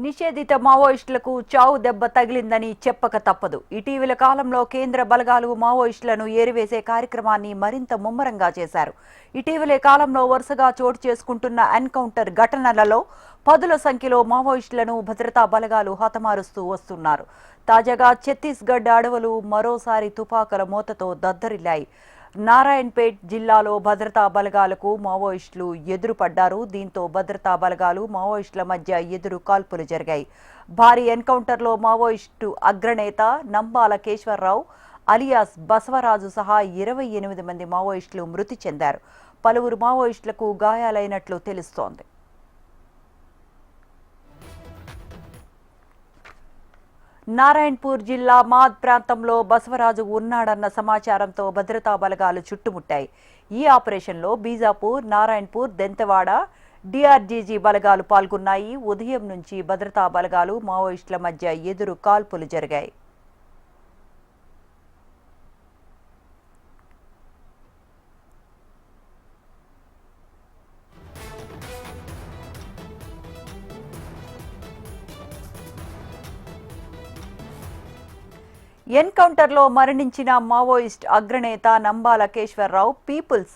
నిషేధిత మావోయిస్టులకు చావు దెబ్బ తగిలిందని చెప్పక తప్పదు. ఇటీవల కాలంలో కేంద్ర బలగాలు మావోయిస్టులను ఏరివేసే కార్యక్రమాన్ని మరింత ముమ్మరంగా చేశారు. ఇటీవలే కాలంలో వరుసగా చోటు చేసుకుంటున్న ఎన్కౌంటర్ ఘటనలలో పదుల సంఖ్యలో మావోయిస్టులను భద్రతా బలగాలు హతమారుస్తూ వస్తున్నారు. తాజాగా ఛత్తీస్గఢ్ అడవులు మరోసారి తుపాకుల మోతతో దద్దరిల్లాయి. నారాయణపేట్ జిల్లాలో భద్రతా బలగాలకు మావోయిస్టులు ఎదురుపడ్డారు. దీంతో భద్రతా బలగాలు మావోయిస్టుల మధ్య ఎదురు కాల్పులు జరిగాయి. భారీ ఎన్కౌంటర్లో మావోయిస్టు అగ్రనేత నంబాల కేశ్వరరావు అలియాస్ బసవరాజు సహా 28 మంది మావోయిస్టులు మృతి చెందారు. పలువురు మావోయిస్టులకు గాయాలైనట్లు తెలుస్తోంది. నారాయణపూర్ జిల్లా మాద్ ప్రాంతంలో బసవరాజు ఉన్నాడన్న సమాచారంతో భద్రతా బలగాలు చుట్టుముట్టాయి. ఈ ఆపరేషన్లో బీజాపూర్, నారాయణపూర్, దెంతెవాడ డిఆర్జీజీ బలగాలు పాల్గొన్నాయి. ఉదయం నుంచి భద్రతా బలగాలు మావోయిస్టుల మధ్య ఎదురు కాల్పులు జరిగాయి. ఎన్కౌంటర్లో మరణించిన మావోయిస్ట్ అగ్రనేత నంబాల కేశ్వరరావు పీపుల్స్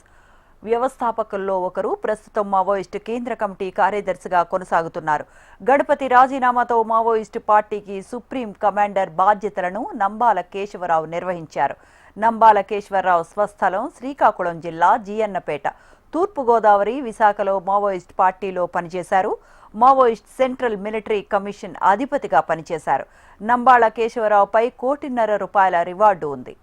వ్యవస్థాపకుల్లో ఒకరు. ప్రస్తుతం మావోయిస్టు కేంద్ర కమిటీ కార్యదర్శిగా కొనసాగుతున్నారు. గణపతి రాజీనామాతో మావోయిస్టు పార్టీకి సుప్రీం కమాండర్ బాధ్యతలను నంబాల కేశవరావు నిర్వహించారు. నంబాల కేశ్వరరావు స్వస్థలం శ్రీకాకుళం జిల్లా జీయన్నపేట. తూర్పుగోదావరి, విశాఖలో మావోయిస్ట్ పార్టీలో పనిచేశారు. మావోయిస్ట్ సెంట్రల్ మిలిటరీ కమిషన్ అధిపతిగా పనిచేశారు. నంబాళ కేశవరావుపై ₹1.5 కోటి రివార్డు ఉంది.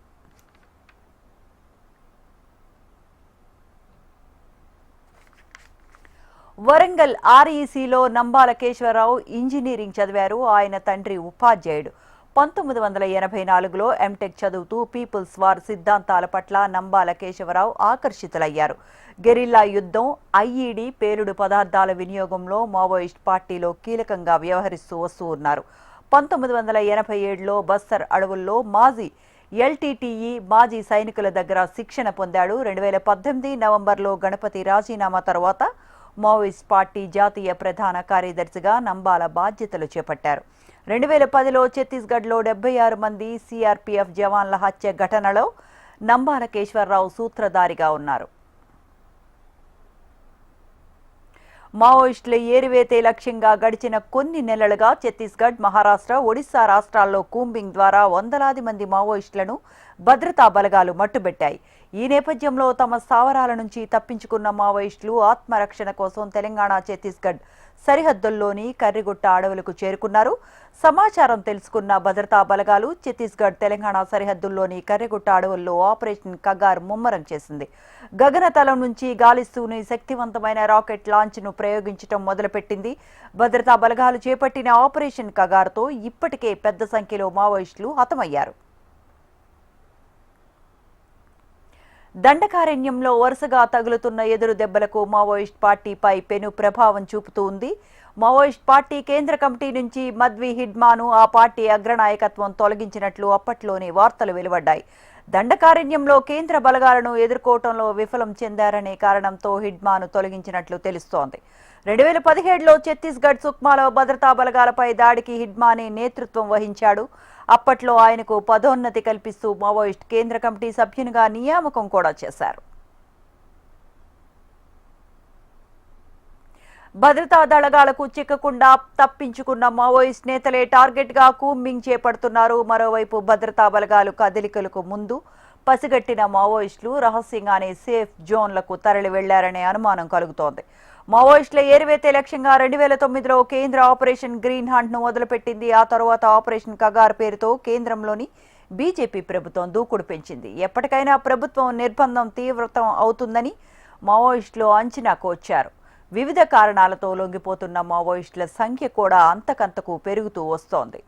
వరంగల్ ఆర్ఈసీలో నంబాల కేశవరావు ఇంజనీరింగ్ చదివారు. ఆయన తండ్రి ఉపాధ్యాయుడు. 1984లో ఎంటెక్ చదువుతూ పీపుల్స్ వార్ సిద్ధాంతాల పట్ల నంబాల కేశవరావు ఆకర్షితులయ్యారు. గెరిల్లా యుద్ధం, ఐఈడీ, పేలుడు పదార్థాల వినియోగంలో మావోయిస్ట్ పార్టీలో కీలకంగా వ్యవహరిస్తూ వస్తూ ఉన్నారు. 1987లో బస్తర్ అడవుల్లో మాజీ ఎల్టీటీఈ మాజీ సైనికుల దగ్గర శిక్షణ పొందాడు. 2018 నవంబర్లో గణపతి రాజీనామా తర్వాత మావోయిస్ట్ పార్టీ జాతీయ ప్రధాన కార్యదర్శిగా నంబాల బాధ్యతలు చేపట్టారు. 2010లో ఛత్తీస్గఢ్లో 76 మంది సిఆర్పీఎఫ్ జవాన్ల హత్య ఘటనలో నంబాల కేశ్వరరావు సూత్రధారిగా ఉన్నారు. మావోయిస్టుల ఏరివేతే లక్ష్యంగా గడిచిన కొన్ని నెలలుగా ఛత్తీస్గఢ్, మహారాష్ట్ర, ఒడిశా రాష్ట్రాల్లో కూంబింగ్ ద్వారా వందలాది మంది మావోయిస్టులను భద్రతా బలగాలు మట్టుబెట్టాయి. ఈ నేపథ్యంలో తమ స్థావరాల నుంచి తప్పించుకున్న మావోయిస్టులు ఆత్మరక్షణ కోసం తెలంగాణ, ఛత్తీస్గఢ్ సరిహద్దుల్లోని కర్రిగుట్ట అడవులకు చేరుకున్నారు. సమాచారం తెలుసుకున్న భద్రతా బలగాలు ఛత్తీస్గఢ్, తెలంగాణ సరిహద్దుల్లోని కర్రిగుట్ట అడవుల్లో ఆపరేషన్ కగార్ ముమ్మరం చేసింది. గగనతలం నుంచి గాలిస్తూనే శక్తివంతమైన రాకెట్ లాంచ్ను ప్రయోగించడం మొదలుపెట్టింది. భద్రతా బలగాలు చేపట్టిన ఆపరేషన్ కగార్తో ఇప్పటికే పెద్ద సంఖ్యలో మావోయిస్టులు హతమయ్యారు. దండకారణ్యంలో వరుసగా తగులుతున్న ఎదురు దెబ్బలకు మావోయిస్ట్ పార్టీపై పెను ప్రభావం చూపుతూ ఉంది. మావోయిస్ట్ పార్టీ కేంద్ర కమిటీ నుంచి మద్వి హిడ్మాను ఆ పార్టీ అగ్రనాయకత్వం తొలగించినట్లు అప్పట్లోనే వార్తలు వెలువడ్డాయి. దండకారణ్యంలో కేంద్ర బలగాలను ఎదుర్కోవటంలో విఫలం చెందారనే కారణంతో హిడ్మాను తొలగించినట్లు తెలుస్తోంది. 2017లో ఛత్తీస్గఢ్ సుక్మాలో భద్రతా బలగాలపై దాడికి హిడ్మానే నేతృత్వం వహించాడు. అప్పట్లో ఆయనకు పదోన్నతి కల్పిస్తూ మావోయిస్ట్ కేంద్ర కమిటీ సభ్యునిగా నియామకం కూడా చేశారు. భద్రతా దళగాలకు చిక్కకుండా తప్పించుకున్న మావోయిస్ట్ నేతలే టార్గెట్ గా కూంబింగ్ చేపడుతున్నారు. మరోవైపు భద్రతా బలగాలు కదలికలకు ముందు పసిగట్టిన మావోయిస్టులు రహస్యంగానే సేఫ్ జోన్లకు తరలి వెళ్లారనే అనుమానం కలుగుతోంది. మావోయిస్టుల ఏరివేతే లక్ష్యంగా 2009లో కేంద్ర ఆపరేషన్ గ్రీన్ హంట్ ను మొదలుపెట్టింది. ఆ తర్వాత ఆపరేషన్ కగార్ పేరుతో కేంద్రంలోని బీజేపీ ప్రభుత్వం దూకుడు పెంచింది. ఎప్పటికైనా ప్రభుత్వం నిర్బంధం తీవ్రతం అవుతుందని మావోయిస్టులు అంచనాకు వచ్చారు. వివిధ కారణాలతో లొంగిపోతున్న మావోయిస్టుల సంఖ్య కూడా అంతకంతకు పెరుగుతూ వస్తోంది.